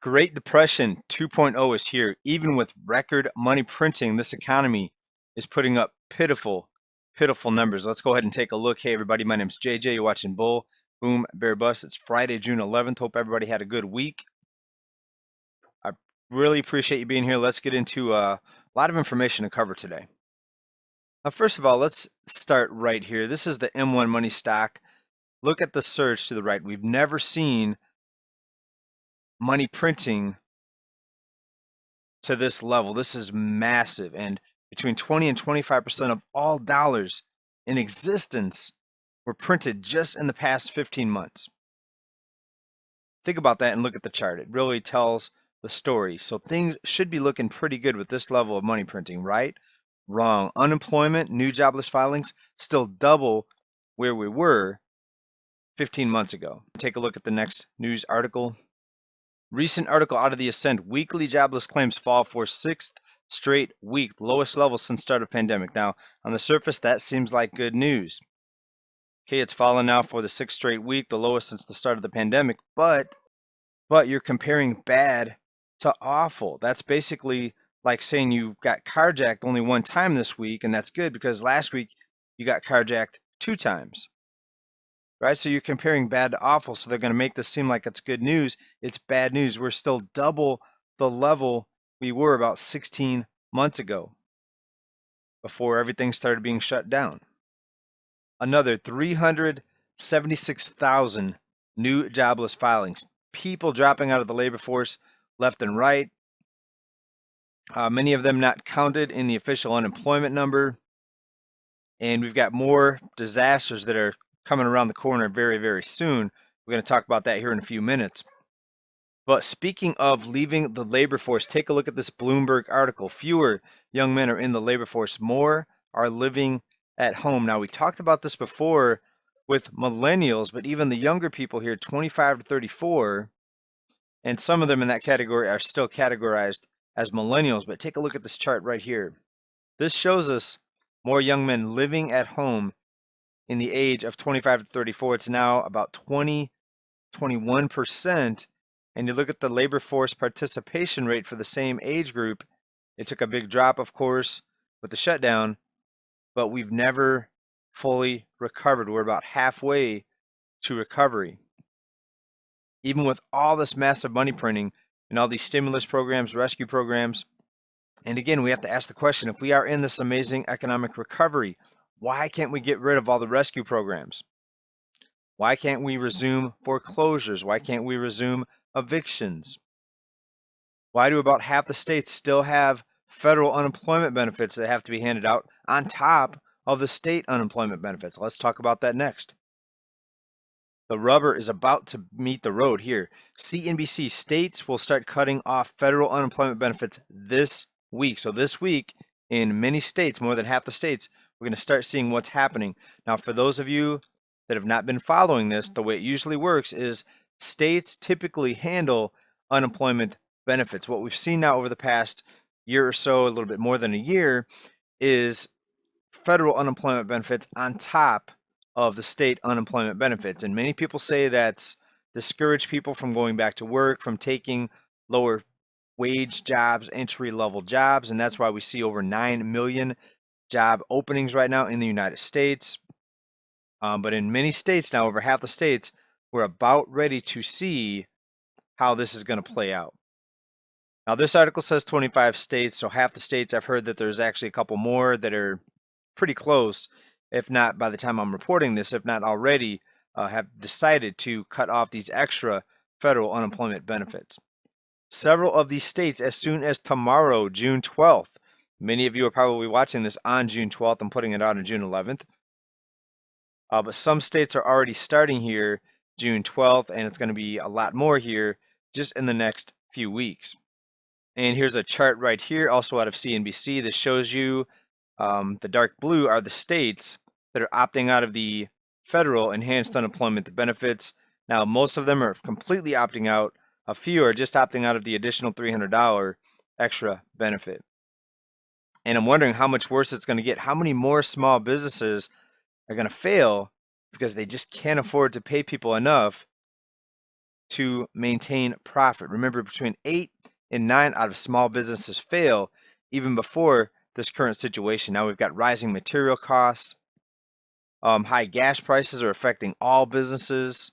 Great Depression 2.0 is here. Even with record money printing, this economy is putting up pitiful numbers. Let's go ahead and take a look. Hey, everybody, my name's JJ. You're watching Bull, Boom, Bear Bust. It's Friday, June 11th. Hope everybody had a good week. I really appreciate you being here. Let's get into a lot of information to cover today. Now, first of all, let's start right here. This is the M1 money stock. Look at the surge to the right. We've never seen money printing to this level. This is massive, and between 20 and 25% of all dollars in existence were printed just in the past 15 months. Think about that and look at the chart. It really tells the story. So things should be looking pretty good with this level of money printing, right? Wrong. Unemployment, new jobless filings, still double where we were 15 months ago. Take a look at the next news article. Recent article out of the Ascent, weekly jobless claims fall for sixth straight week, lowest level since start of pandemic. Now, on the surface, that seems like good news. Okay, it's fallen now for the sixth straight week, the lowest since the start of the pandemic, but you're comparing bad to awful. That's basically like saying you got carjacked only one time this week, and that's good because last week you got carjacked 2 times. Right? So you're comparing bad to awful, so they're going to make this seem like it's good news. It's bad news. We're still double the level we were about 16 months ago before everything started being shut down. Another 376,000 new jobless filings. People dropping out of the labor force left and right. Many of them not counted in the official unemployment number. And we've got more disasters that are coming around the corner very, very soon. We're going to talk about that here in a few minutes. But speaking of leaving the labor force, take a look at this Bloomberg article. Fewer young men are in the labor force. More are living at home. Now, we talked about this before with millennials, but even the younger people here, 25 to 34, and some of them in that category are still categorized as millennials. But take a look at this chart right here. This shows us more young men living at home in the age of 25 to 34. It's now about 21%. And you look at the labor force participation rate for the same age group, it took a big drop, of course, with the shutdown, but we've never fully recovered. We're about halfway to recovery. Even with all this massive money printing and all these stimulus programs, rescue programs, and again, we have to ask the question, if we are in this amazing economic recovery, why can't we get rid of all the rescue programs? Why can't we resume foreclosures? Why can't we resume evictions? Why do about half the states still have federal unemployment benefits that have to be handed out on top of the state unemployment benefits? Let's talk about that next. The rubber is about to meet the road here. CNBC, states will start cutting off federal unemployment benefits this week. So this week, in many states, more than half the states, we're going to start seeing what's happening. Now, for those of you that have not been following this, the way it usually works is states typically handle unemployment benefits. What we've seen now over the past year or so, a little bit more than a year, is federal unemployment benefits on top of the state unemployment benefits. And many people say that's discouraged people from going back to work, from taking lower wage jobs, entry-level jobs, and that's why we see over 9 million job openings right now in the United States. But in many states now, over half the states, we're about ready to see how this is going to play out. Now, this article says 25 states, so half the states. I've heard that there's actually a couple more that are pretty close, if not by the time I'm reporting this, if not already, have decided to cut off these extra federal unemployment benefits. Several of these states, as soon as tomorrow, June 12th, many of you are probably watching this on June 12th. I'm putting it out on June 11th. But some states are already starting here June 12th, and it's going to be a lot more here just in the next few weeks. And here's a chart right here, also out of CNBC. This shows you the dark blue are the states that are opting out of the federal enhanced unemployment benefits. Now, most of them are completely opting out. A few are just opting out of the additional $300 extra benefit. And I'm wondering how much worse it's going to get. How many more small businesses are going to fail because they just can't afford to pay people enough to maintain profit. Remember, between 8 and 9 out of small businesses fail even before this current situation. Now we've got rising material costs. High gas prices are affecting all businesses.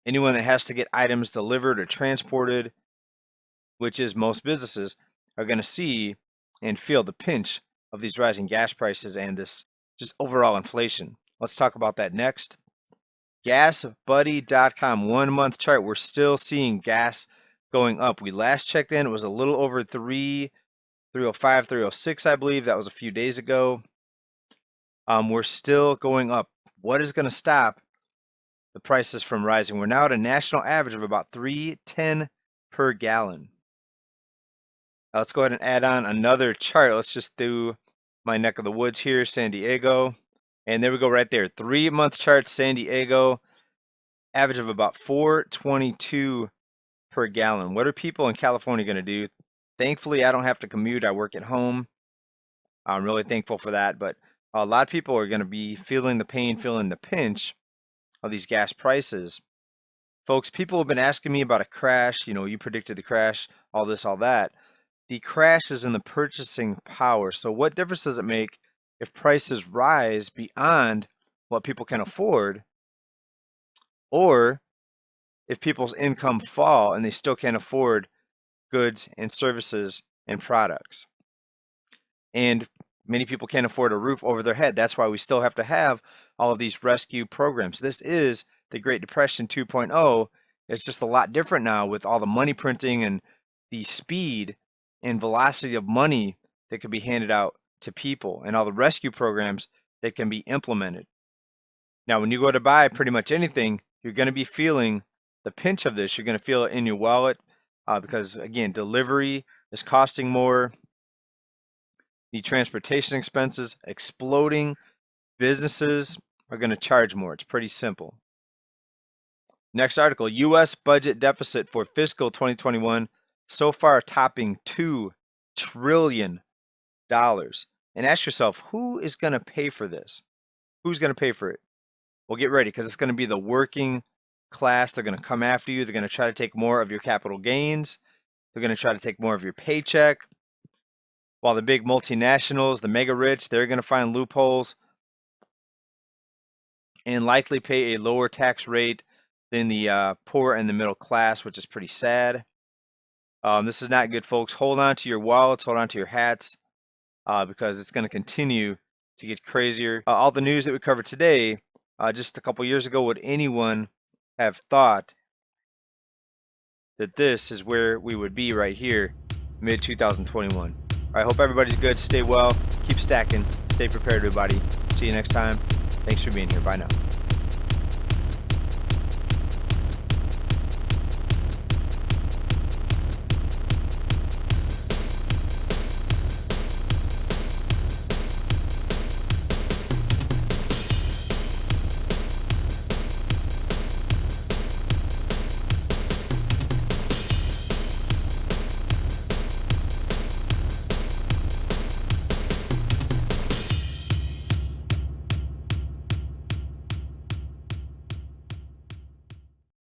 Anyone that has to get items delivered or transported, which is most businesses, are going to see and feel the pinch of these rising gas prices and this just overall inflation. Let's talk about that next. GasBuddy.com 1 month chart. We're still seeing gas going up. We last checked in, it was a little over 305, 306, I believe. That was a few days ago. We're still going up. What is going to stop the prices from rising? We're now at a national average of about $3.10 per gallon. Now let's go ahead and add on another chart. Let's just do my neck of the woods here, San Diego. And there we go right there. 3 month chart, San Diego, average of about $4.22 per gallon. What are people in California going to do? Thankfully, I don't have to commute. I work at home. I'm really thankful for that. But a lot of people are going to be feeling the pain, feeling the pinch of these gas prices. Folks, people have been asking me about a crash. You know, you predicted the crash, all this, all that. The crash is in the purchasing power. So what difference does it make if prices rise beyond what people can afford, or if people's income fall and they still can't afford goods and services and products? And many people can't afford a roof over their head. That's why we still have to have all of these rescue programs. This is the Great Depression 2.0. It's just a lot different now with all the money printing and the speed and velocity of money that can be handed out to people and all the rescue programs that can be implemented. Now, when you go to buy pretty much anything, you're going to be feeling the pinch of this. You're going to feel it in your wallet because, again, delivery is costing more. The transportation expenses exploding. Businesses are going to charge more. It's pretty simple. Next article, U.S. budget deficit for fiscal 2021 so far topping $2 trillion. And ask yourself, who is going to pay for this? Who's going to pay for it? Well, get ready, because it's going to be the working class. They're going to come after you. They're going to try to take more of your capital gains. They're going to try to take more of your paycheck. While the big multinationals, the mega rich, they're going to find loopholes and likely pay a lower tax rate than the poor and the middle class, which is pretty sad. This is not good, folks. Hold on to your wallets, hold on to your hats, because it's going to continue to get crazier. All the news that we covered today, just a couple years ago, would anyone have thought that this is where we would be right here, mid-2021? I hope everybody's good. Stay well. Keep stacking. Stay prepared, everybody. See you next time. Thanks for being here. Bye now.